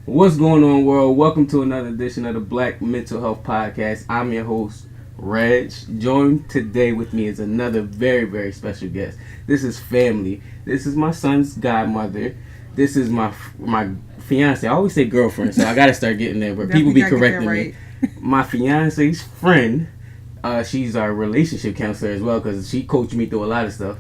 What's going on, world? Welcome to another edition of the Black Mental Health Podcast. I'm your host, Reg. Joined today with me is another very, very special guest. This is family. This is my son's godmother. This is my fiance. I always say girlfriend, so I gotta start getting there. But people be correcting me. My fiance's friend. She's our relationship counselor as well because she coached me through a lot of stuff.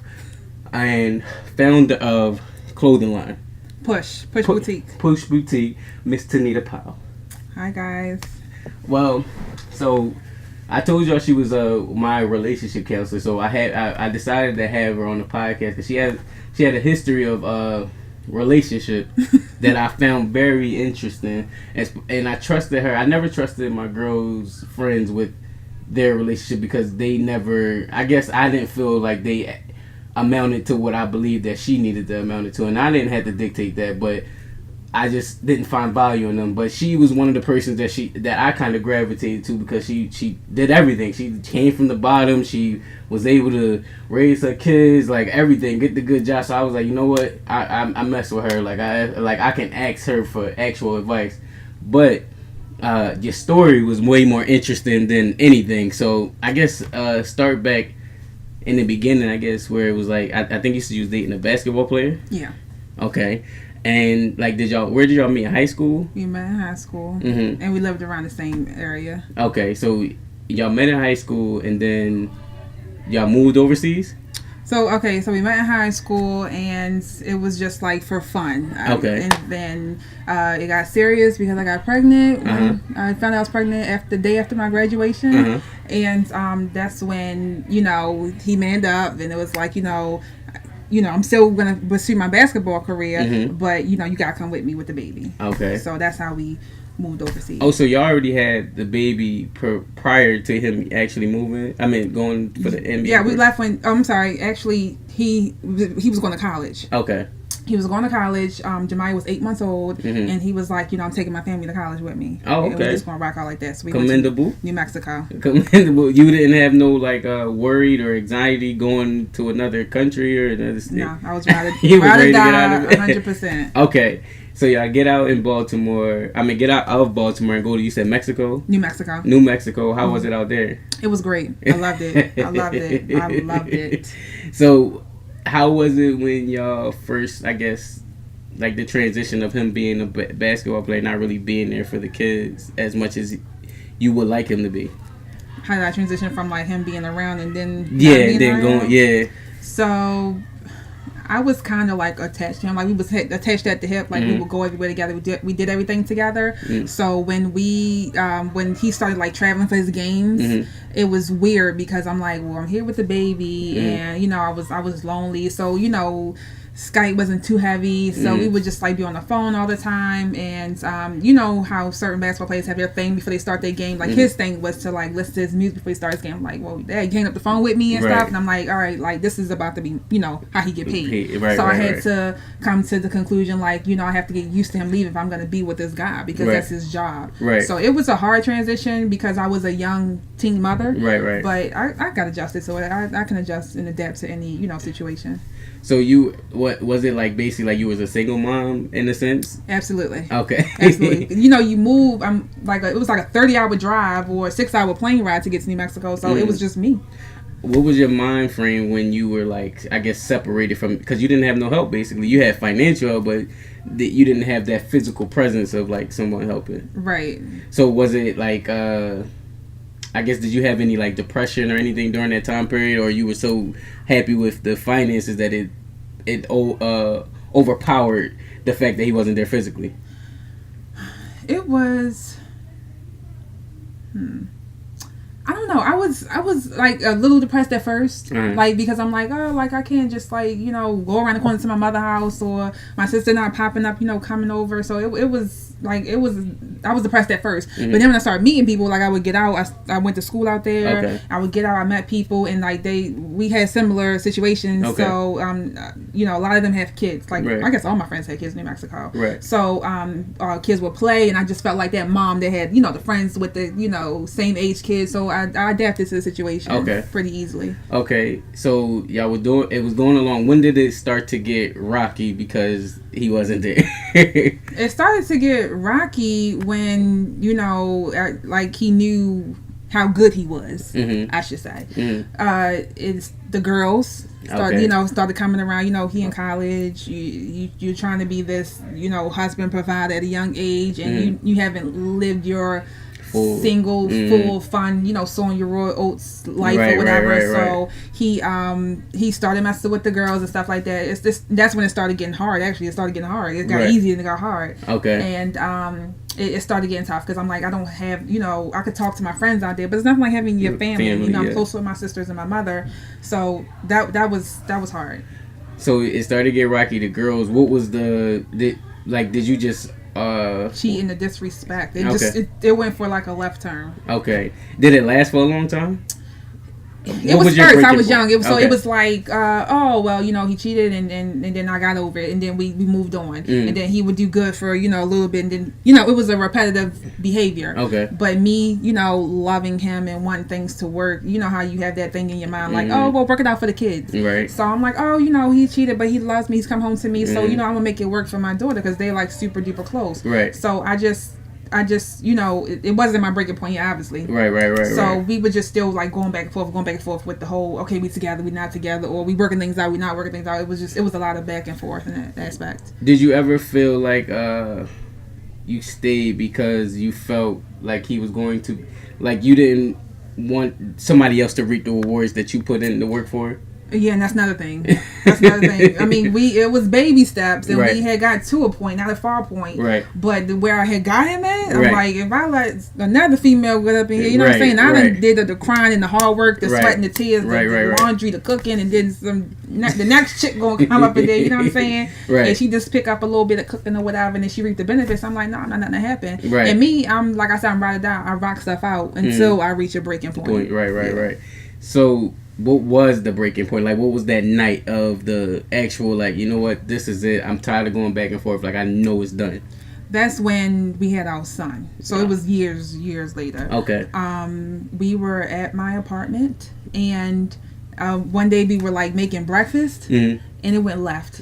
And founder of clothing line. Push Boutique. Push Boutique, Miss Tanita Powell. Hi guys. Well, so I told y'all she was my relationship counselor, so I decided to have her on the podcast because she had a history of relationship that I found very interesting, and I trusted her. I never trusted my girls' friends with their relationship because they never. I guess I didn't feel like they amounted to what I believed that she needed to amount it to, and I didn't have to dictate that, but I just didn't find value in them. But she was one of the persons that I kind of gravitated to because she did everything. She came from the bottom. She was able to raise her kids, like everything, get the good job. So I was like, you know what, I mess with her. I can ask her for actual advice. But your story was way more interesting than anything. So I guess start back in the beginning, I guess, where it was like I think you was dating a basketball player. Yeah. Okay. And like, where did y'all meet? In high school? We met in high school, and we lived around the same area. Okay, so y'all met in high school, and then y'all moved overseas. So we met in high school, and it was just like for fun. Okay. And then it got serious because I got pregnant. When I found out I was pregnant the day after my graduation, and that's when he manned up, and it was like I'm still gonna pursue my basketball career, but you gotta come with me with the baby. Okay. So that's how we moved overseas. Oh, so y'all already had the baby prior to him actually moving? I mean, going for the NBA? Yeah, we left when... I'm sorry. Actually, he was going to college. Okay. He was going to college. Jemiah was 8 months old, and he was like, I'm taking my family to college with me. Oh, okay. And we're just going to rock out like that. So we Commendable. Went to New Mexico. Commendable. You didn't have no worried or anxiety going to another country or another state? No, I was ready to die 100%. Okay. So y'all get out in Baltimore. I mean, get out of Baltimore and go to, you said Mexico? New Mexico. New Mexico. How was it out there? It was great. I loved it. I loved it. So, how was it when y'all first, I guess, like the transition of him being a basketball player, not really being there for the kids as much as you would like him to be? How did I transition from like him being around and then So I was kind of like attached to him. Like we was attached at the hip. Like we would go everywhere together. We did everything together. So when when he started like traveling for his games, it was weird because I'm like, well, I'm here with the baby, and I was lonely. So Skype wasn't too heavy, so we would just like be on the phone all the time. And you know how certain basketball players have their thing before they start their game. Like his thing was to like listen to his music before he starts his game. I'm like, well, Dad, hang up the phone with me and stuff. And I'm like, all right, like this is about to be, how he get paid. I had to come to the conclusion, like, I have to get used to him leaving if I'm going to be with this guy because that's his job. So it was a hard transition because I was a young teen mother. But I got adjusted, so I can adjust and adapt to any situation. So what was it like? Basically, like you was a single mom in a sense. Absolutely. Okay. Absolutely. You move. It was like a 30-hour drive or a 6-hour plane ride to get to New Mexico. So it was just me. What was your mind frame when you were like, I guess, separated from? Because you didn't have no help. Basically, you had financial help, but you didn't have that physical presence of like someone helping. Right. So was it like? I guess, did you have any like depression or anything during that time period, or you were so happy with the finances that it overpowered the fact that he wasn't there physically? It was. I don't know. I was like a little depressed at first, like because I'm like, oh, like I can't just like go around the corner to my mother's house or my sister not popping up, coming over. So it was like I was depressed at first, but then when I started meeting people, like I would get out. I went to school out there. Okay. I would get out. I met people, and like we had similar situations. Okay. So a lot of them have kids. Like I guess all my friends had kids in New Mexico. Right. So kids would play, and I just felt like that mom that had the friends with the same age kids. So I adapted to the situation pretty easily. Okay, so y'all it was going along. When did it start to get rocky because he wasn't there? It started to get rocky when, like he knew how good he was, I should say. It's the girls started coming around. He in college. You're trying to be this, husband provider at a young age, and you haven't lived your full fun, sowing your royal oats life or whatever. Right. So he started messing with the girls and stuff like that. That's when it started getting hard. Actually, it started getting hard. It got easy and it got hard. Okay. And it started getting tough because I'm like, I don't have, I could talk to my friends out there, but it's nothing like having your family. I'm close with my sisters and my mother, so that was hard. So it started to get rocky. The girls, what was did you just cheating, the disrespect? It went for like a left turn. Okay. Did it last for a long time? It was first. I was young. It was like, he cheated, and then I got over it, and then we moved on, and then he would do good for a little bit, and then it was a repetitive behavior. Okay. But me, loving him and wanting things to work, how you have that thing in your mind, like, work it out for the kids. Right. So I'm like, he cheated, but he loves me. He's come home to me, so I'm gonna make it work for my daughter because they like super duper close. Right. So I just it wasn't my breaking point, obviously. Right. So we were just still like going back and forth with the whole, okay, we together, we not together, or we working things out, we not working things out. It was a lot of back and forth in that aspect. Did you ever feel like you stayed because you felt like he was going to, like you didn't want somebody else to reap the rewards that you put in the work for? Yeah, and that's another thing. I mean, it was baby steps, and we had got to a point, not a far point. Right. But where I had got him at, I'm like, if I let another female get up in here, what I'm saying? I done did the crying and the hard work, the sweat and the tears, the laundry, the cooking, and then the next chick gonna come up in there, you know what I'm saying? Right. And she just pick up a little bit of cooking or whatever, and then she reap the benefits. I'm like, no, not nothing to happen. Right. And me, I'm like I said, I'm ride or die. I rock stuff out until I reach a breaking point. Right. So what was the breaking point? Like, what was that night of the actual, like, you know what, this is it. I'm tired of going back and forth. Like, I know it's done. That's when we had our son. So it was years later. Okay. We were at my apartment, and one day we were, like, making breakfast, and it went left.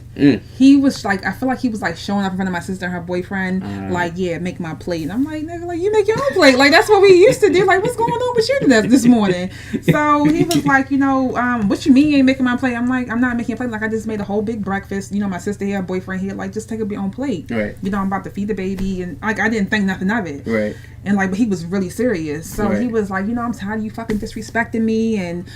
He was, like, I feel like he was, like, showing up in front of my sister and her boyfriend, like, yeah, make my plate. And I'm like, nigga, like, you make your own plate. Like, that's what we used to do. Like, what's going on with you this morning? So he was like, what you mean you ain't making my plate? I'm like, I'm not making a plate. Like, I just made a whole big breakfast. My sister here, boyfriend here, like, just take up your own plate. Right. I'm about to feed the baby. And, like, I didn't think nothing of it. Right. And, like, but he was really serious. So he was like, I'm tired of you fucking disrespecting me. And,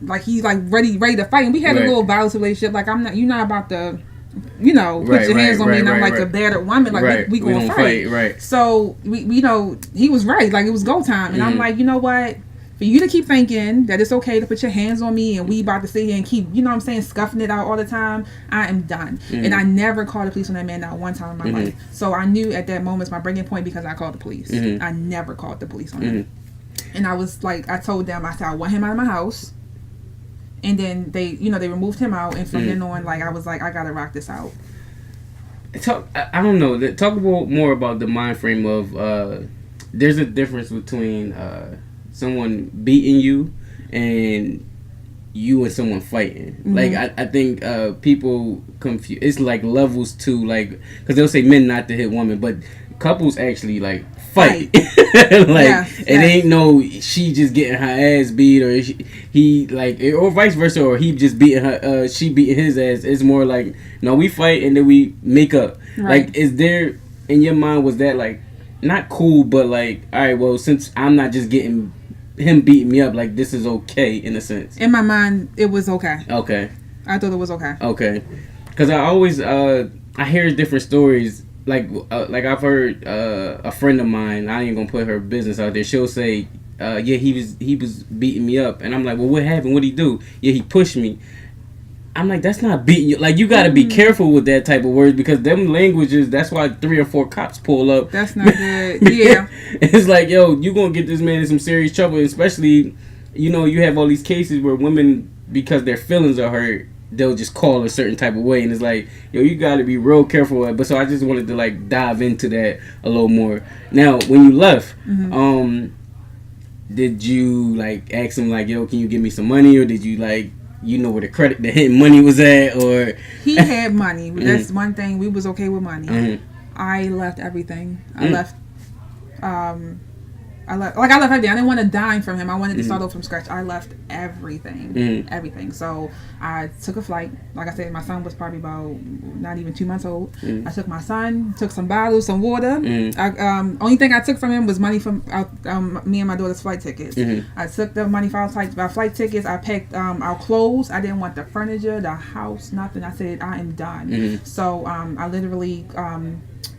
like, he's, like, ready to fight. And we had a little violent relationship. Like, you're not about to, put your hands on me and I'm like a battered woman. Like, we gonna fight. Right. So, he was right. Like, it was go time. And I'm like, you know what? For you to keep thinking that it's okay to put your hands on me and we about to sit here and keep, scuffing it out all the time, I am done. And I never called the police on that man, not one time in my life. So I knew at that moment it's my breaking point because I called the police. I never called the police on him. And I was like, I told them, I said, I want him out of my house. And then they removed him out. And from then on, like, I was like, I got to rock this out. I don't know. Talk more about the mind frame of, there's a difference between someone beating you and you and someone fighting. Like, I think people confuse. It's like levels to, like, because they'll say men not to hit women, but couples actually, like, fight. It ain't no she just getting her ass beat or he like, or vice versa, or he just beating her, she beating his ass. It's more like, no, we fight and then we make up. Like, is there in your mind, was that like not cool, but like, all right, well, since I'm not just getting him beating me up, like, this is okay in a sense? In my mind, it was okay. I thought it was okay because I always I hear different stories. Like I've heard a friend of mine, I ain't gonna put her business out there, she'll say, yeah, he was beating me up, and I'm like, well, what happened? What'd he do? Yeah, he pushed me. I'm like, that's not beating you. Like, you gotta be careful with that type of words, because them languages, that's why 3 or 4 cops pull up. That's not good. Yeah. It's like, yo, you gonna get this man in some serious trouble, especially, you have all these cases where women, because their feelings are hurt, they'll just call a certain type of way, and it's like, yo, you gotta be real careful. But so I just wanted to, like, dive into that a little more. Now, when you left, did you like ask him like, yo, can you give me some money, or did you like, you know, where the money was at, or he had money? That's one thing. We was okay with money. I left everything. I left everything. I didn't want a dime from him. I wanted to start over from scratch. I left everything. Everything. So I took a flight. Like I said, my son was probably about not even 2 months old. I took my son, took some bottles, some water. Only thing I took from him was money from me and my daughter's flight tickets. I took the money for our flight tickets. I packed our clothes. I didn't want the furniture, the house, nothing. I said, I am done. So I literally,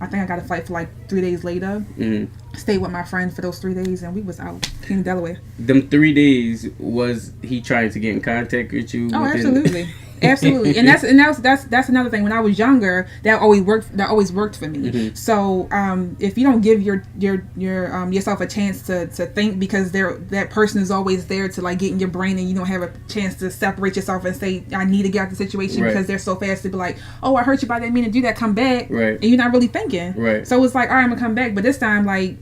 I think I got a flight for like 3 days later. Stayed with my friend for those 3 days, and we was out in Delaware. Them 3 days, was he trying to get in contact with you? Oh, absolutely. Absolutely. And that's another thing. When I was younger, that always worked for me. So if you don't give your yourself a chance to think, because that person is always there to like get in your brain, and you don't have a chance to separate yourself and say, I need to get out of the situation, because they're so fast to be like, oh, I hurt you, but I didn't mean to do that, come back. And you're not really thinking. So it's like, all right, I'm gonna come back, but this time, like,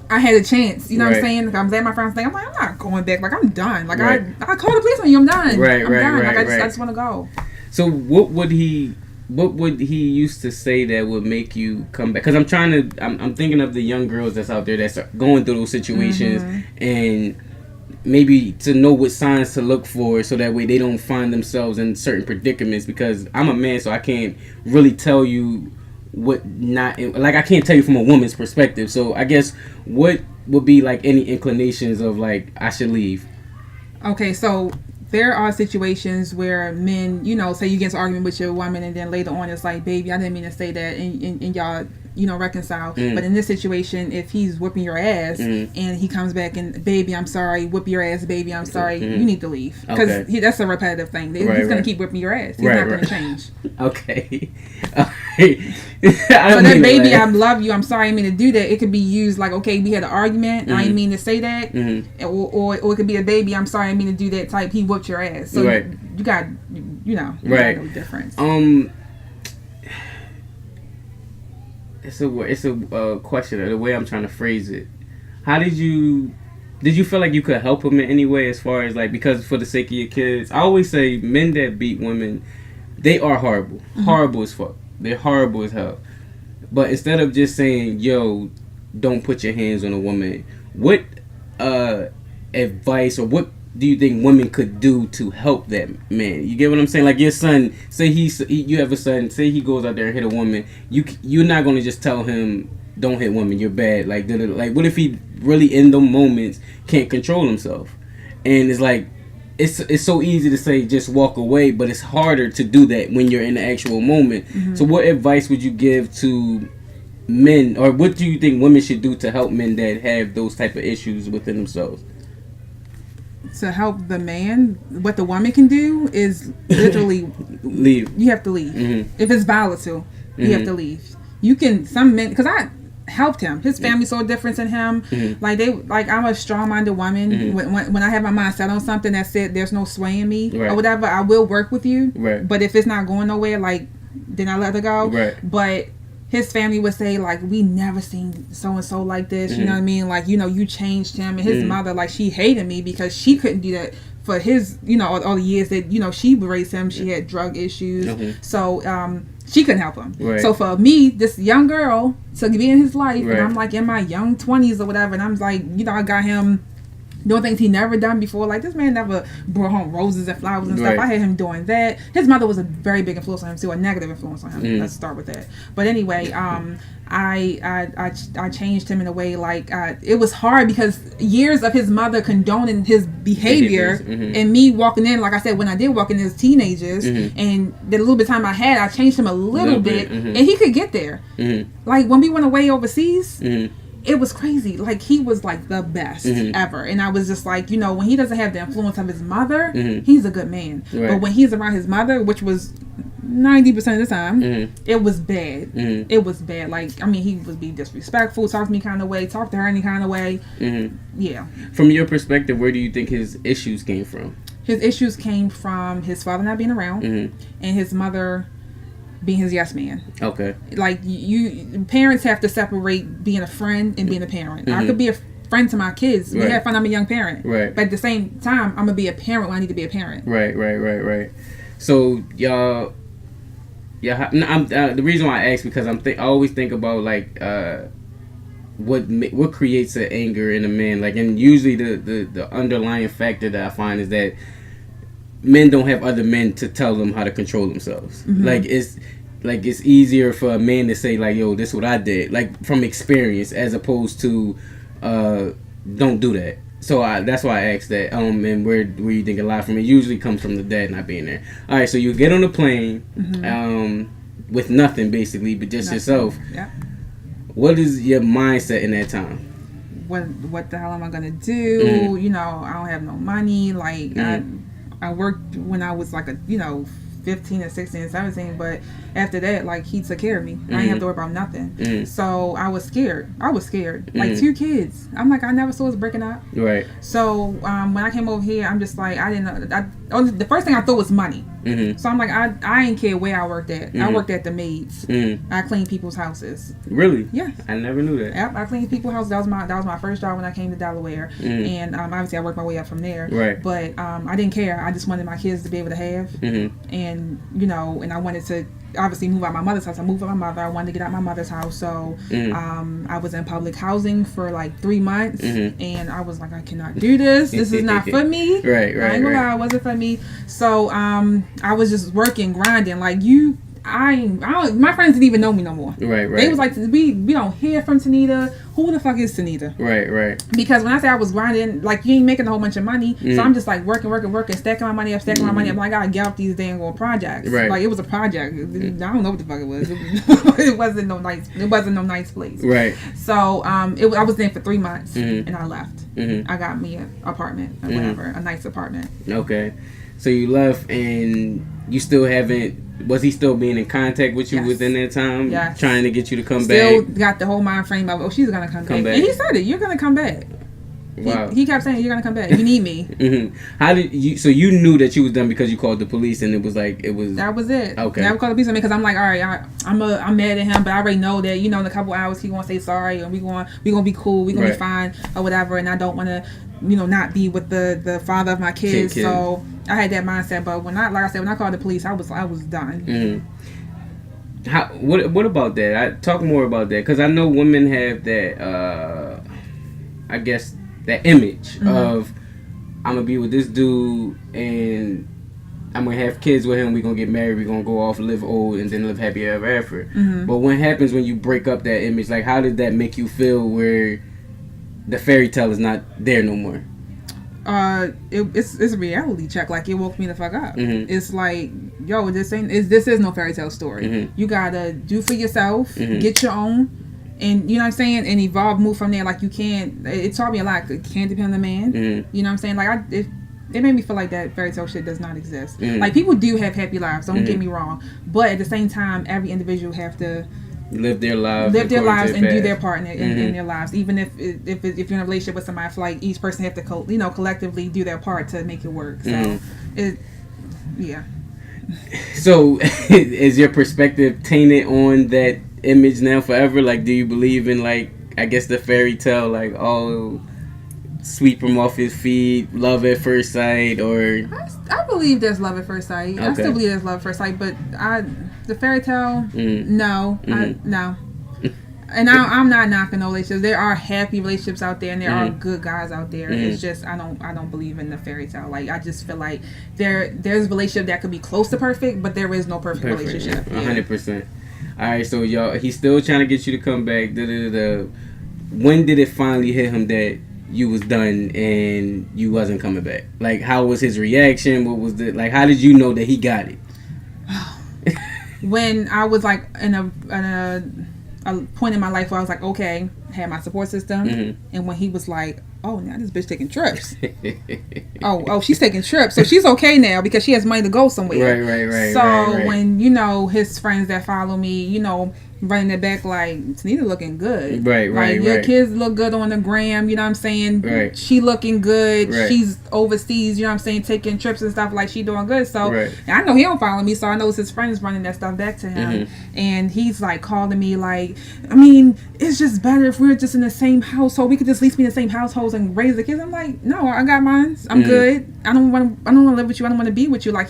I had a chance, you know what I'm saying? Like, I was at my friend's thing. I'm like, I'm not going back. Like, I'm done. Like, I call the police on you. I'm done. I'm done. Like, I just want to go. So what would he used to say that would make you come back? Because I'm thinking of the young girls that's out there that's going through those situations, and maybe to know what signs to look for, so that way they don't find themselves in certain predicaments. Because I'm a man, so I can't really tell you what not, like, I can't tell you from a woman's perspective. So I guess what would be like any inclinations of like, I should leave? Okay, so there are situations where men, you know, say you get into an argument with your woman, and then later on it's like, baby, I didn't mean to say that, and y'all, you know, reconcile. But in this situation, if he's whipping your ass and he comes back and, baby, I'm sorry, whip your ass, baby, I'm sorry, you need to leave, because that's a repetitive thing. He's gonna keep whipping your ass. He's not gonna change. Okay. So that, baby, I love you, I'm sorry, I didn't mean to do that, it could be used like, okay, we had an argument, I didn't mean to say that, or it could be a, baby, I'm sorry, I didn't mean to do that type, he whooped your ass. So you got, you know, got no difference. It's a question, the way I'm trying to phrase it. How did you feel like you could help him in any way, as far as like, because for the sake of your kids? I always say men that beat women, they are horrible. Horrible as fuck. They're horrible as hell. But instead of just saying, yo, don't put your hands on a woman, what advice, or what do you think women could do to help that man? You get what I'm saying? Like, your son, say you have a son, say he goes out there and hit a woman, you're not going to just tell him, don't hit women, you're bad. Like, what if he really in the moments can't control himself? And it's like, it's so easy to say just walk away, but it's harder to do that when you're in the actual moment. So what advice would you give to men, or what do you think women should do to help men that have those type of issues within themselves? To help the man, what the woman can do is literally leave. You have to leave. If it's volatile, you have to leave. You can, some men, because I helped him, his family's so different than him. Like I'm a strong-minded woman. When I have my mind set on something, that said, there's no swaying me or whatever, I will work with you. But if it's not going nowhere, like, then I let her go. But his family would say, like, we never seen so and so like this. You know what I mean? Like, you know, you changed him. And his mother, like, she hated me because she couldn't do that for his, you know, all the years that, you know, she raised him. She had drug issues. So she couldn't help him. So for me, this young girl, to be in his life, and I'm like in my young 20s or whatever, and I'm like, you know, I got him doing things he never done before. Like, this man never brought home roses and flowers and stuff. I had him doing that. His mother was a very big influence on him too, a negative influence on him. Let's start with that. But anyway, I changed him in a way, like, it was hard because years of his mother condoning his behavior and me walking in, like I said, when I did walk in as teenagers, and the little bit of time I had, I changed him a little bit, and he could get there. Like, when we went away overseas, it was crazy. Like, he was like the best ever. And I was just like, you know, when he doesn't have the influence of his mother, he's a good man. But when he's around his mother, which was 90% of the time, it was bad. It was bad. Like, I mean, he would be disrespectful, talk to me kind of way, talk to her any kind of way. Yeah. From your perspective, where do you think his issues came from? His issues came from his father not being around and his mother being his yes man. Okay. Like, you parents have to separate being a friend and being a parent. I could be a friend to my kids. We have fun. I'm a young parent. Right. But at the same time, I'm gonna be a parent when I need to be a parent. Right. So y'all, the reason why I ask because I always think about like what creates an anger in a man, like, and usually the underlying factor that I find is that men don't have other men to tell them how to control themselves. Like it's easier for a man to say like, yo, this is what I did, like from experience, as opposed to don't do that. So that's why I asked that. And where you think a lot from it usually comes from the dad not being there. All right, so you get on the plane with nothing basically, but just yourself. Yeah. What is your mindset in that time? What the hell am I gonna do? You know, I don't have no money. Like I worked when I was like 15 and 16 and 17, but after that, like, he took care of me. I didn't have to worry about nothing. So I was scared. Like 2 kids. I'm like, I never saw us breaking up. Right. So when I came over here, I'm just like, I didn't know. The first thing I thought was money. So I'm like, I didn't care where I worked at. I worked at the maids. I cleaned people's houses. Really? Yeah. I never knew that. Yep, I cleaned people's houses. That was my first job when I came to Delaware. And obviously I worked my way up from there. Right. But I didn't care. I just wanted my kids to be able to have. And and I wanted to obviously move out my mother's house. I moved out my mother. I wanted to get out my mother's house. So I was in public housing for like 3 months, and I was like, I cannot do this. This is not for me. Right. I ain't gonna lie, it wasn't for me. So I was just working, grinding. Like my friends didn't even know me no more. Right. They was like, we don't hear from Tanita. Who the fuck is Tanita? Right. Because when I say I was grinding, like, you ain't making a whole bunch of money. So I'm just like working, stacking my money up. I'm like, I gotta get out these dang old projects. Right. Like, it was a project. I don't know what the fuck it was. It wasn't no nice place. Right. So I was there for 3 months and I left. I got me an apartment or whatever, a nice apartment. Okay. So you left and you still haven't. Was he still being in contact with you within that time? Yeah. Trying to get you to come back? Still got the whole mind frame of, she's going to come back. And he said it. You're going to come back. Wow. He kept saying, you're going to come back. You need me. How did you... So you knew that you was done because you called the police and it was like... That was it. Okay. I called the police because I'm like, all right, I'm mad at him, but I already know that, in a couple hours he going to say sorry and we going to be cool. We going to be fine or whatever. And I don't want to, not be with the father of my kids. So... I had that mindset, but when I called the police, I was done. What about that? Talk more about that, because I know women have that, I guess, that image of, I'm gonna be with this dude and I'm gonna have kids with him. We gonna get married. We gonna go off, live old, and then live happy ever after. But what happens when you break up that image? Like, how did that make you feel? Where the fairy tale is not there no more? It's a reality check. Like, it woke me the fuck up. It's like, yo, this is no fairy tale story. You gotta do for yourself, get your own, and you know what I'm saying, and evolve, move from there. Like, you can't. It taught me a lot. It can't depend on the man. You know what I'm saying? Like, it made me feel like that fairy tale shit does not exist. Like, people do have happy lives. Don't get me wrong, but at the same time, every individual have to live their lives and do their part in their lives. Even if you're in a relationship with somebody, I feel like each person have to collectively do their part to make it work. So So is your perspective tainted on that image now forever? Like, do you believe in, like, I guess the fairy tale, like, sweep him off his feet, love at first sight? Or I believe there's love at first sight. Okay. I still believe there's love at first sight, but the fairy tale, no. No. And I'm not knocking no relationships. There are happy relationships out there, and there are good guys out there. It's just I don't believe in the fairy tale. Like, I just feel like there's a relationship that could be close to perfect, but there is no perfect relationship. 100%. All right, so y'all, he's still trying to get you to come back. When did it finally hit him that you was done and you wasn't coming back? Like, how was his reaction? What was how did you know that he got it? When I was like in a point in my life where I was like, okay, had my support system, and when he was like, oh, now this bitch taking trips. oh, she's taking trips, so she's okay now because she has money to go somewhere. Right. So when his friends that follow me, running it back like, Tanita looking good. Right. Like, your kids look good on the gram, you know what I'm saying? Right. She looking good. Right. She's overseas, you know what I'm saying, taking trips and stuff, like she doing good. So, right. I know he don't follow me, so I know it's his friends running that stuff back to him. And he's like calling me like, I mean, it's just better if we were just in the same household. We could just at least be in the same households and raise the kids. I'm like, no, I got mine. I'm good. I don't want to live with you. I don't want to be with you. Like,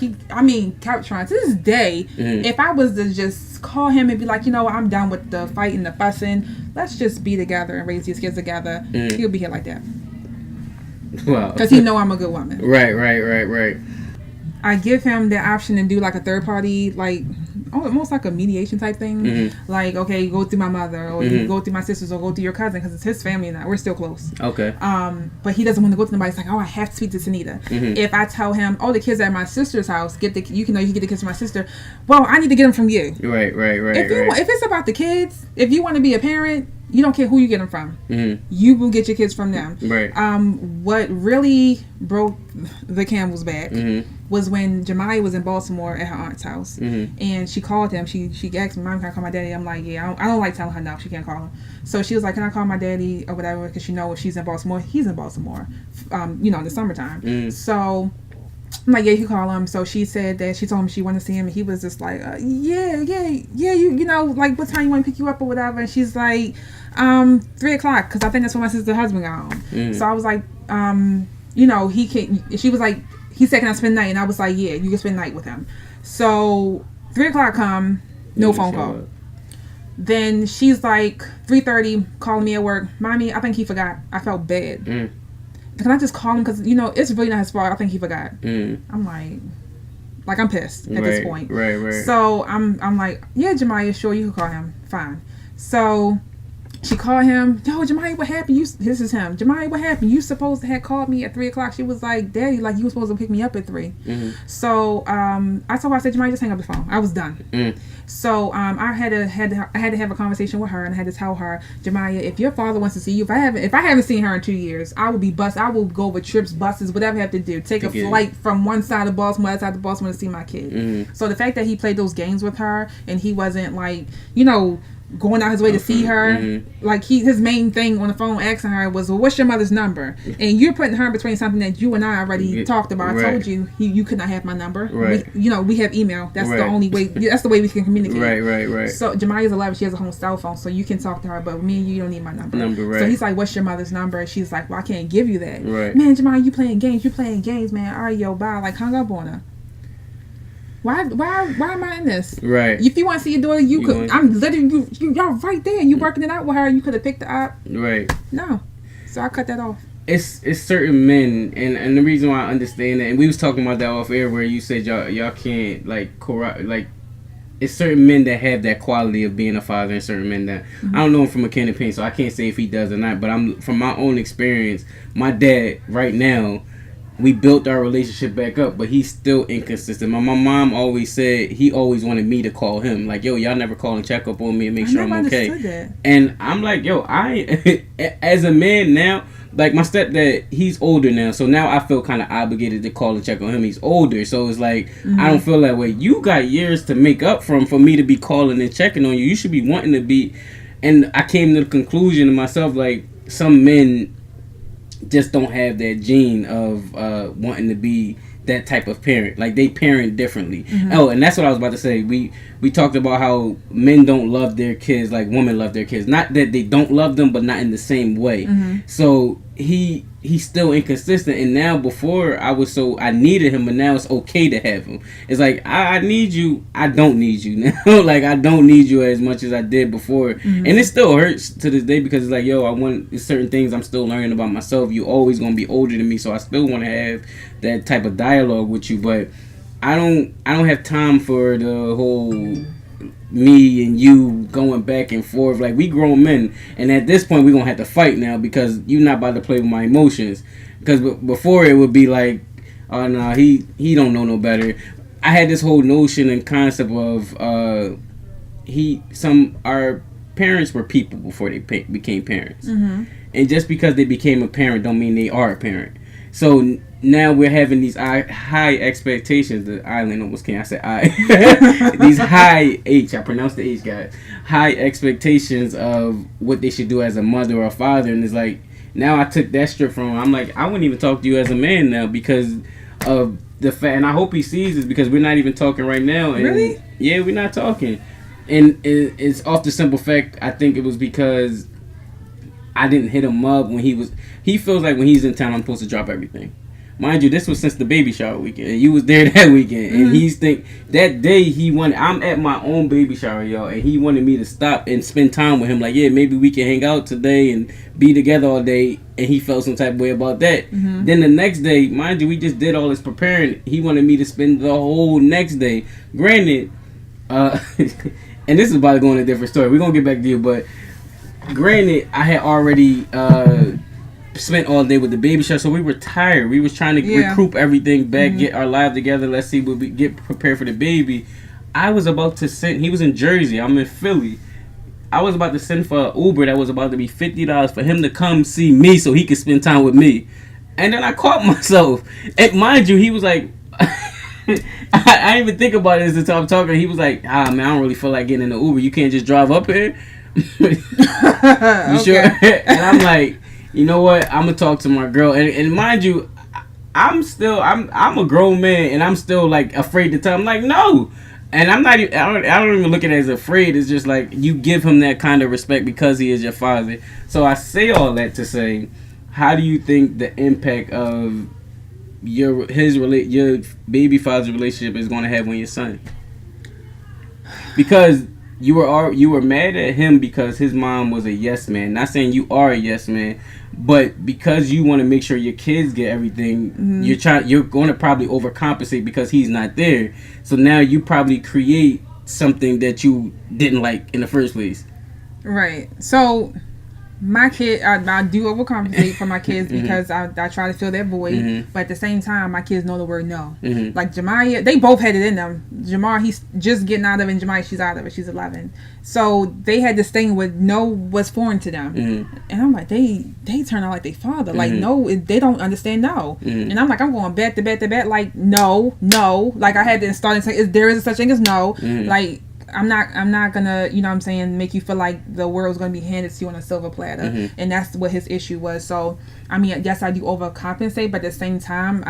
couch trying to this day, if I was to just call him and be like, you know, I'm done with the fighting, the fussing, let's just be together and raise these kids together, he'll be here like that. Wow. Because he know I'm a good woman. Right. I give him the option to do like a third party, like almost like a mediation type thing. Like, okay, go through my mother, or you go through my sisters, or go through your cousin, because it's his family now. We're still close. Okay. But he doesn't want to go to nobody. It's like, oh, I have to speak to Tanita. If I tell him, oh, the kids at my sister's house, you can get the kids from my sister. Well, I need to get them from you. Right. If it's about the kids, if you want to be a parent, you don't care who you get them from. You will get your kids from them. Right. What really broke the camel's back was when Jemiah was in Baltimore at her aunt's house, and she called him. She asked me, "Mom, can I call my daddy?" I'm like, "Yeah." I don't like telling her no. She can't call him. So she was like, "Can I call my daddy or whatever?" Because she know if she's in Baltimore, he's in Baltimore. In the summertime. So I'm like, yeah, you call him. So she said that she told him she wanted to see him, and he was just like, yeah, you know, like, what time you want to pick you up or whatever. And she's like, 3:00, because I think that's when my sister's husband got home. So I was like, he can. She was like, he said, can I spend the night? And I was like, yeah, you can spend the night with him. So 3:00 come, no phone call. Then she's like 3:30, calling me at work. Mommy, I think he forgot. I felt bad. Can I just call him? Because, it's really not his fault. I think he forgot. I'm like, I'm pissed at this point. Right. So I'm like, yeah, Jemiah, sure, you can call him. Fine. So she called him. Yo, Jemiah, what happened? This is him. Jemiah, what happened? You supposed to have called me at 3:00. She was like, Daddy, like, you were supposed to pick me up at 3. So I told her, I said, Jemiah, just hang up the phone. I was done. So I had to have a conversation with her, and I had to tell her, Jemiah, if your father wants to see you, if I haven't seen her in 2 years, I will go over trips, buses, whatever I have to do, take a flight from one side of Baltimore, other side of Baltimore to see my kid. So the fact that he played those games with her, and he wasn't like, going out his way to see her, like his main thing on the phone asking her was, well, what's your mother's number? And you're putting her in between something that you and I already talked about. I told you you could not have my number. We have email. That's the only way. That's the way we can communicate. Right. So Jemiah's 11. She has a home cell phone, so you can talk to her. But me and you don't need my number. So he's like, what's your mother's number? And she's like, well, I can't give you that. Man, Jemiah, you playing games, man. All right, yo, bye. Like, hung up on her. Why am I in this? Right. If you want to see your daughter, you could. I'm literally y'all right there. You working it out with her. You could have picked her up. Right. No. So I cut that off. It's certain men, and the reason why I understand that, and we was talking about that off air, where you said y'all can't it's certain men that have that quality of being a father, and certain men that I don't know him from a can of paint, so I can't say if he does or not. But I'm from my own experience. My dad right now, we built our relationship back up, but he's still inconsistent. My mom always said he always wanted me to call him. Like, yo, y'all never call and check up on me and make sure I'm okay. That. And I'm like, yo, as a man now, like my stepdad, he's older now, so now I feel kind of obligated to call and check on him. He's older, so it's like, I don't feel that way. You got years to make up for me to be calling and checking on you. You should be wanting to be. And I came to the conclusion to myself, like, some men just don't have that gene of wanting to be that type of parent. Like, they parent differently. Oh, and that's what I was about to say. We talked about how men don't love their kids like women love their kids. Not that they don't love them, but not in the same way. So he's still inconsistent. And now, before I needed him, but now it's okay to have him. It's like, I need you, I don't need you now. Like, I don't need you as much as I did before. And it still hurts to this day, because it's like, yo, there's certain things I'm still learning about myself. You always gonna be older than me, so I still want to have that type of dialogue with you. But I don't have time for the whole me and you going back and forth. Like, we grown men, and at this point we gonna have to fight now, because you're not about to play with my emotions. Because before it would be like, oh no, he don't know no better. I had this whole notion and concept of our parents were people before they became parents, and just because they became a parent don't mean they are a parent. So now we're having these high expectations. The island almost came. I said I. These high H. I pronounced the H, guys. High expectations of what they should do as a mother or a father, and it's like now I took that strip from him. I'm like, I wouldn't even talk to you as a man now because of the fact. And I hope he sees this because we're not even talking right now. And really? Yeah, we're not talking. And it's off the simple fact. I think it was because I didn't hit him up when he was. He feels like when he's in town, I'm supposed to drop everything. Mind you, this was since the baby shower weekend. And you was there that weekend. And he's that day he wanted, I'm at my own baby shower, y'all. And he wanted me to stop and spend time with him. Like, yeah, maybe we can hang out today and be together all day. And he felt some type of way about that. Then the next day, mind you, we just did all this preparing. He wanted me to spend the whole next day. Granted, and this is about to go on a different story. We're going to get back to you. But granted, I had already spent all day with the baby shower, so we were tired. We was trying to recoup everything back, get our life together. Let's see what we get prepared for the baby. I was about to send. He was in Jersey. I'm in Philly. I was about to send for an Uber that was about to be $50 for him to come see me so he could spend time with me. And then I caught myself. And mind you, he was like, I didn't even think about it until I'm talking. He was like, man, I don't really feel like getting in the Uber. You can't just drive up here. You sure? And I'm like, you know what? I'm gonna talk to my girl, and mind you, I'm a grown man, and I'm still like afraid to tell him like no, and I'm not. I don't even look at it as afraid. It's just like you give him that kind of respect because he is your father. So I say all that to say, how do you think the impact of your baby father's relationship is going to have on your son? Because you were mad at him because his mom was a yes man. Not saying you are a yes man, but because you want to make sure your kids get everything, you're going to probably overcompensate because he's not there. So now you probably create something that you didn't like in the first place. Right. So my kid, I do overcompensate for my kids because I try to fill that void, but at the same time my kids know the word no. Like Jemiah, they both had it in them. Jamar, he's just getting out of it, and Jemiah, she's out of it, she's 11. So they had this thing with no was foreign to them, and I'm like, they turn out like their father, like no, they don't understand no, and I'm like, I'm going back to back, like no, like I had to start and say, there is such thing as no, like I'm not gonna, you know what I'm saying, make you feel like the world's gonna be handed to you on a silver platter, and that's what his issue was. So I mean, yes, I do overcompensate, but at the same time,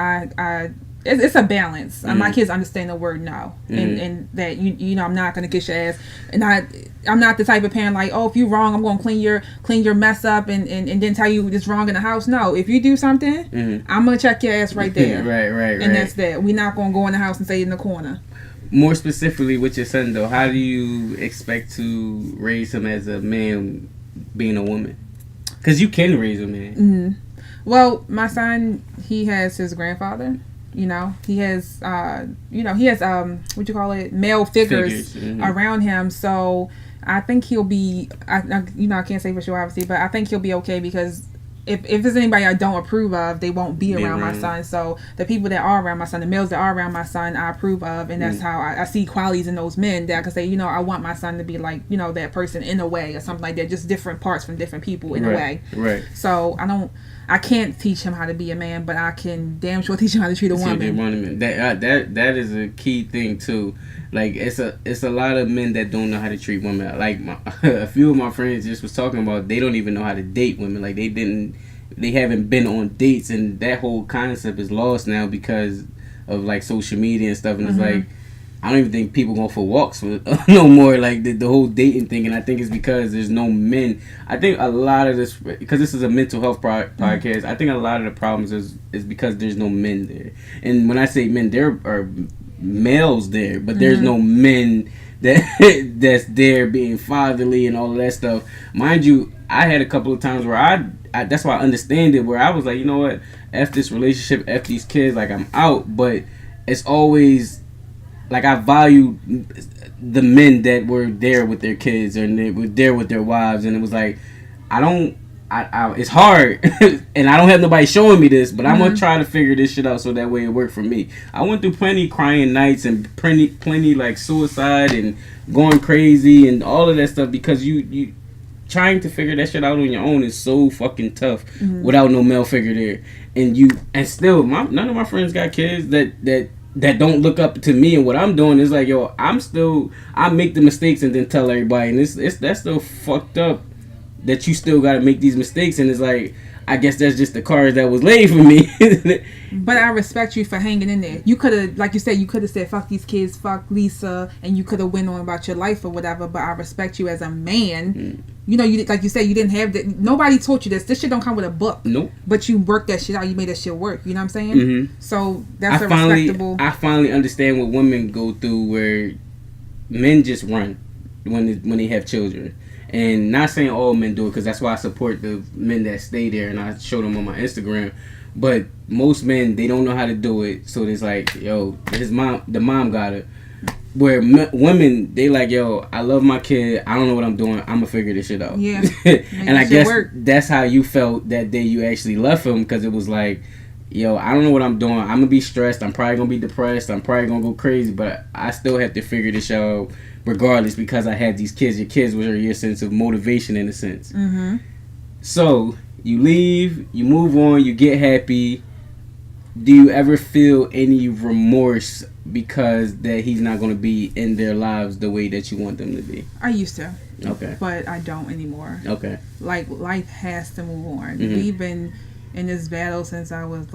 it's a balance. My kids understand the word no, and that you know I'm not gonna kiss your ass, and I'm not the type of parent like, oh, if you're wrong, I'm gonna clean your mess up and then tell you it's wrong in the house. No, if you do something, I'm gonna check your ass right there. right. And that's that. We're not gonna go in the house and say it in the corner. More specifically with your son though, how do you expect to raise him as a man being a woman? Because you can raise a man. Well, my son, he has his grandfather. You know, he has what you call it, male figures around him. So I think he'll be, I can't say for sure obviously, but I think he'll be okay because if there's anybody I don't approve of, they won't be around my son. So the people that are around my son, the males that are around my son, I approve of, and that's how I see qualities in those men that I can say, you know, I want my son to be like, you know, that person in a way or something like that, just different parts from different people in a way. Right. So I can't teach him how to be a man, but I can damn sure teach him how to treat a woman. That is a key thing too. Like it's a lot of men that don't know how to treat women. Like a few of my friends just was talking about they don't even know how to date women. Like they haven't been on dates, and that whole concept is lost now because of like social media and stuff. And it's like I don't even think people go for walks with no more, like the whole dating thing. And I think it's because there's no men. I think a lot of this, because this is a mental health podcast, I think a lot of the problems is because there's no men there. And when I say men, there are males there, but there's no men that's there being fatherly and all of that stuff. Mind you, I had a couple of times where I that's why I understand it, where I was like, you know what, F this relationship, F these kids, like I'm out. But it's always like I value the men that were there with their kids and they were there with their wives, and it was like it's hard and I don't have nobody showing me this, but I'm gonna try to figure this shit out so that way it worked for me. I went through plenty crying nights and plenty like suicide and going crazy and all of that stuff because you trying to figure that shit out on your own is so fucking tough without no male figure there. And still, none of my friends got kids that don't look up to me, and what I'm doing is like, yo, I make the mistakes and then tell everybody, and that's still fucked up that you still gotta make these mistakes, and it's like, I guess that's just the cards that was laid for me. But I respect you for hanging in there. You could have, like you said, said, fuck these kids, fuck Lisa, and you could have went on about your life or whatever, but I respect you as a man. You know, like you said, you didn't have that. Nobody taught you this. This shit don't come with a book. Nope. But you worked that shit out. You made that shit work. You know what I'm saying? Mm-hmm. So that's respectable. I finally understand what women go through where men just run when they have children. And not saying all men do it, because that's why I support the men that stay there, and I show them on my Instagram. But most men, they don't know how to do it, so it's like, yo, the mom got it. Where women, they like, yo, I love my kid, I don't know what I'm doing, I'm gonna figure this shit out. Yeah. And I guess that's how you felt that day you actually left him, because it was like, yo, I don't know what I'm doing, I'm gonna be stressed, I'm probably gonna be depressed, I'm probably gonna go crazy, but I still have to figure this out regardless, because I had these kids. Your kids were your sense of motivation in a sense. Mm-hmm. So you leave, you move on, you get happy. Do you ever feel any remorse because that he's not going to be in their lives the way that you want them to be? I used to. Okay. But I don't anymore. Okay. Like, life has to move on. Mm-hmm. We've been in this battle since I was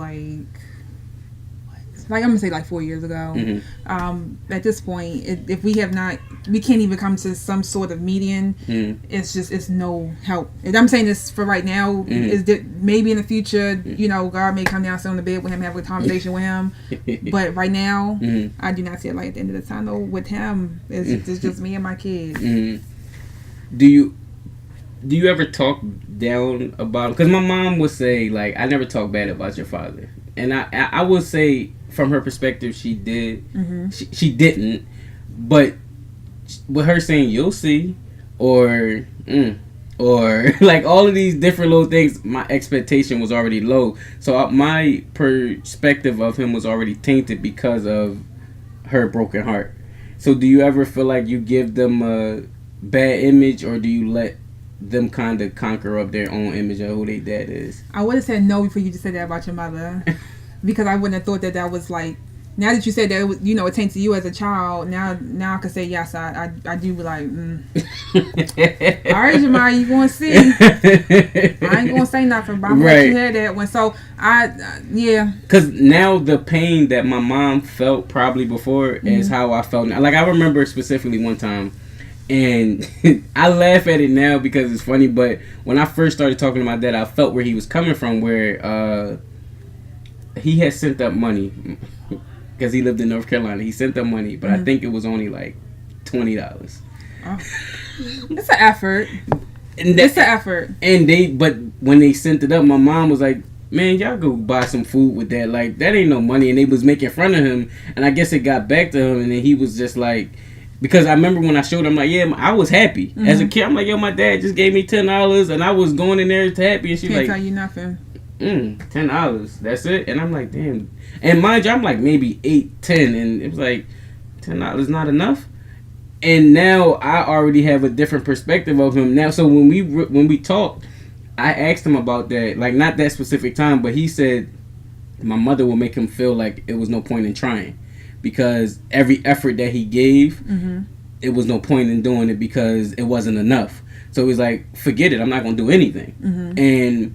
I'm gonna say 4 years ago. Mm-hmm. At this point, if we can't even come to some sort of median. Mm-hmm. It's no help. And I'm saying this for right now. Mm-hmm. Is that maybe in the future, God may come down, sit on the bed with him, have a conversation with him. But right now, I do not see a light at the end of the tunnel with him. It's just me and my kids. Mm-hmm. Do you ever talk down about him? Because my mom would say, I never talk bad about your father, and I would say, from her perspective, she did. Mm-hmm. She didn't, but with her saying you'll see, or all of these different little things, my expectation was already low. So my perspective of him was already tainted because of her broken heart. So do you ever feel like you give them a bad image, or do you let them kind of conquer up their own image of who their dad is? I would have said no before you just said that about your mother. Because I wouldn't have thought that was now that you said that it was, it tainted you as a child, now I could say yes, I do be like, all right, Jamar, you gonna see. I ain't gonna say nothing, but I'm gonna let you hear that one. So yeah. Because now the pain that my mom felt probably before is how I felt now. I remember specifically one time, and I laugh at it now because it's funny, but when I first started talking to my dad, I felt where he was coming from, where he had sent up money because he lived in North Carolina. He sent up money, but I think it was only $20. Oh. It's an effort. It's an effort. But when they sent it up, my mom was like, man, y'all go buy some food with that. That ain't no money. And they was making fun of him. And I guess it got back to him. And then he was just because I remember when I showed him, yeah, I was happy. Mm-hmm. As a kid, I'm yo, my dad just gave me $10 and I was going in there to happy. And she can't tell you nothing. $10, that's it. And I'm damn. And mind you, I'm maybe 8, 10, and it was $10 not enough. And now I already have a different perspective of him now. So when we talked, I asked him about that, not that specific time, but he said my mother will make him feel like it was no point in trying, because every effort that he gave, it was no point in doing it because it wasn't enough. So he was forget it, I'm not gonna do anything. And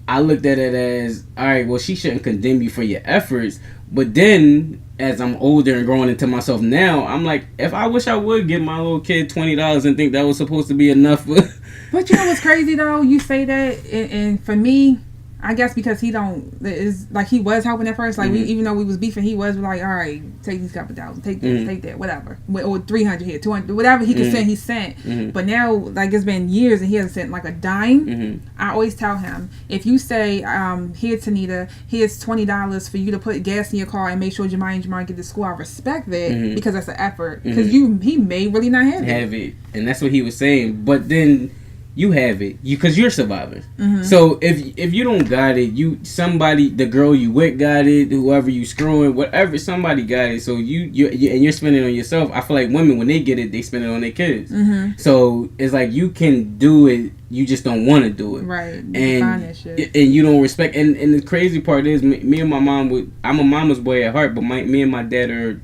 I looked at it as, all right, well, she shouldn't condemn you for your efforts. But then, as I'm older and growing into myself now, I'm if I wish I would give my little kid $20 and think that was supposed to be enough. But you know what's crazy, though? You say that, and for me, I guess because he was helping at first. Even though we was beefing, he was all right, take these couple thousand, take this, take that, whatever, or 300 here, 200, whatever he could send, he sent. But now, it's been years and he hasn't sent a dime. I always tell him, if you say, here, Tanita, here's $20 for you to put gas in your car and make sure Jamar get to school, I respect that because that's an effort. Because he may really not have it, and that's what he was saying. But then you have it, because you're surviving. So if you don't got it, somebody, the girl you with got it, whoever you screwing, whatever, somebody got it. So you and you're spending it on yourself. I feel like women, when they get it, they spend it on their kids. So it's like you can do it, you just don't want to do it, right? And you don't respect. And the crazy part is, me and my mom I'm a mama's boy at heart, but me and my dad are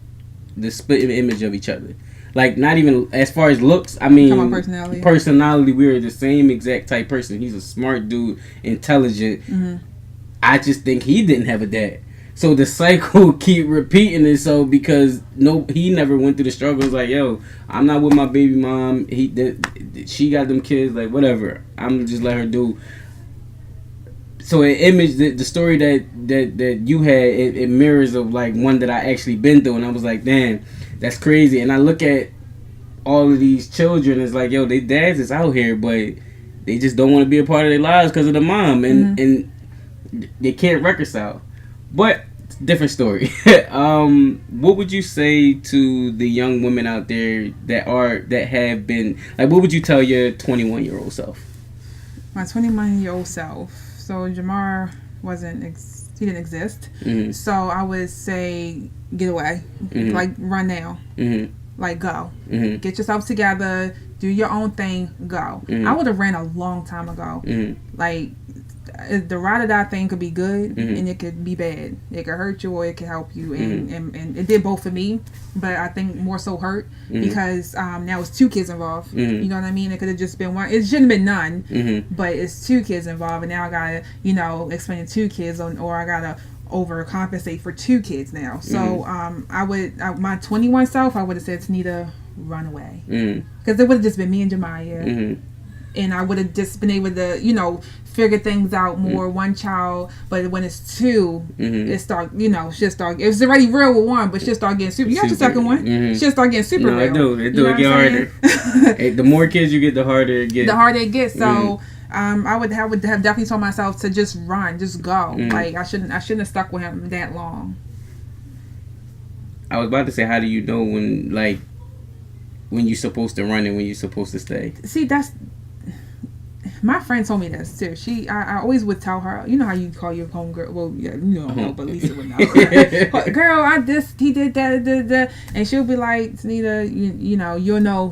the split image of each other. Like, not even as far as looks. I mean, personality, we're the same exact type person. He's a smart dude, intelligent. I just think he didn't have a dad. So the cycle keep repeating itself, because he never went through the struggles. Like, yo, I'm not with my baby mom. She got them kids. Like, whatever. I'm just let her do. So an image, the story that you had, it mirrors of like one that I actually been through, and I was like, damn. That's crazy. And I look at all of these children, it's like, yo, their dads is out here, but they just don't want to be a part of their lives because of the mom, and they can't reconcile. But different story. What would you say to the young women out there that have been, like, what would you tell your 21-year-old self? My 21-year-old self. So Jamar he didn't exist. So I would say, get away. Like, run now. Like, go. Get yourself together. Do your own thing. Go. I would have ran a long time ago. Like, the ride or die thing could be good, and it could be bad. It could hurt you or it could help you, and it did both for me. But I think more so hurt, because now it's 2 kids involved. You know what I mean? It could have just been one. It shouldn't have been none, but it's 2 kids involved, and now I gotta explain 2 kids or I gotta overcompensate for 2 kids now. So my 21 self, I would have said, Tanita, run away, because it would have just been me and Jemiah. And I would have just been able to, figure things out more. One child, but when it's 2, it start, shit start. It was already real with 1, but shit start getting super. You got your second one. Shit start getting super real. It do. It get harder. The more kids you get, the harder it gets. The harder it gets. So I would have definitely told myself to just run, just go. Like, I shouldn't have stuck with him that long. I was about to say, how do you know when you're supposed to run and when you're supposed to stay? See, that's. My friend told me this too. I always would tell her, you know how you call your homegirl. Well, yeah, you don't know, but Lisa would know. Girl, he did that, and she'll be like, Tanita, you'll know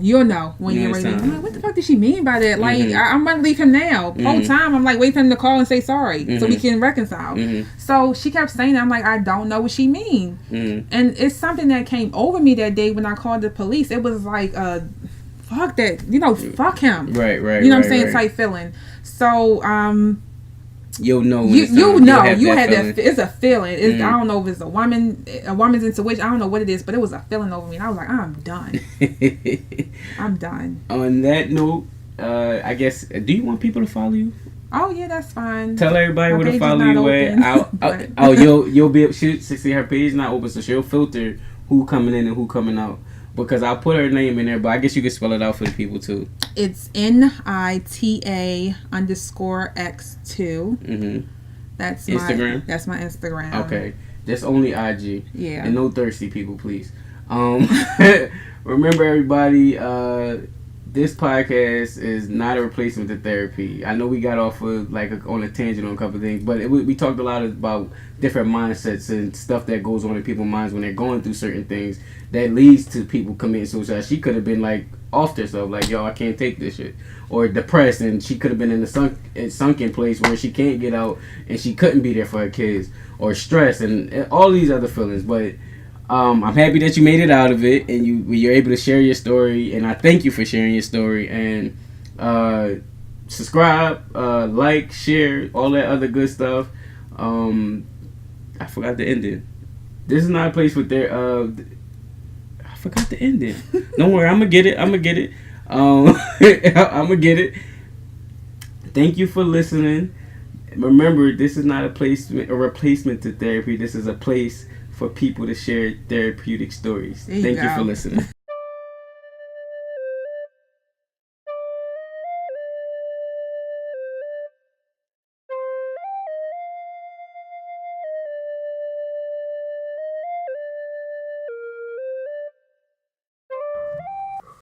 when you're ready. I'm like, what the fuck did she mean by that? Like, I'm gonna leave him now. Whole time I'm like, wait for him to call and say sorry so we can reconcile. So she kept saying that. I'm like, I don't know what she mean, and it's something that came over me that day when I called the police. It was like fuck that, fuck him. Right. You know what I'm saying? Type feeling. So, you'll know. You had that. It's a feeling. It's, I don't know if it's a woman's intuition. I don't know what it is, but it was a feeling over me, and I was like, I'm done. I'm done. On that note, I guess, do you want people to follow you? Oh yeah, that's fine. Tell everybody where to follow you at. You'll be able to see her page not open, so she'll filter who coming in and who coming out. Because I'll put her name in there, but I guess you can spell it out for the people too. It's NITA_X2. That's Instagram. That's my Instagram. Okay, that's only IG. Yeah. And no thirsty people, please. Remember, everybody, this podcast is not a replacement to therapy. I know we got off of on a tangent on a couple of things, but we talked a lot about different mindsets and stuff that goes on in people's minds when they're going through certain things that leads to people committing suicide. She could have been off herself, yo, I can't take this shit, or depressed, and she could have been in a sunken place where she can't get out and she couldn't be there for her kids, or stressed and all these other feelings. But I'm happy that you made it out of it and you're able to share your story, and I thank you for sharing your story. And subscribe, like, share, all that other good stuff. I forgot the ending. This is not a place with their I forgot the ending. Don't worry, I'm gonna get it. I'm gonna get it. Thank you for listening. Remember, this is not a replacement to therapy. This is a place for people to share therapeutic stories. Thank you for listening.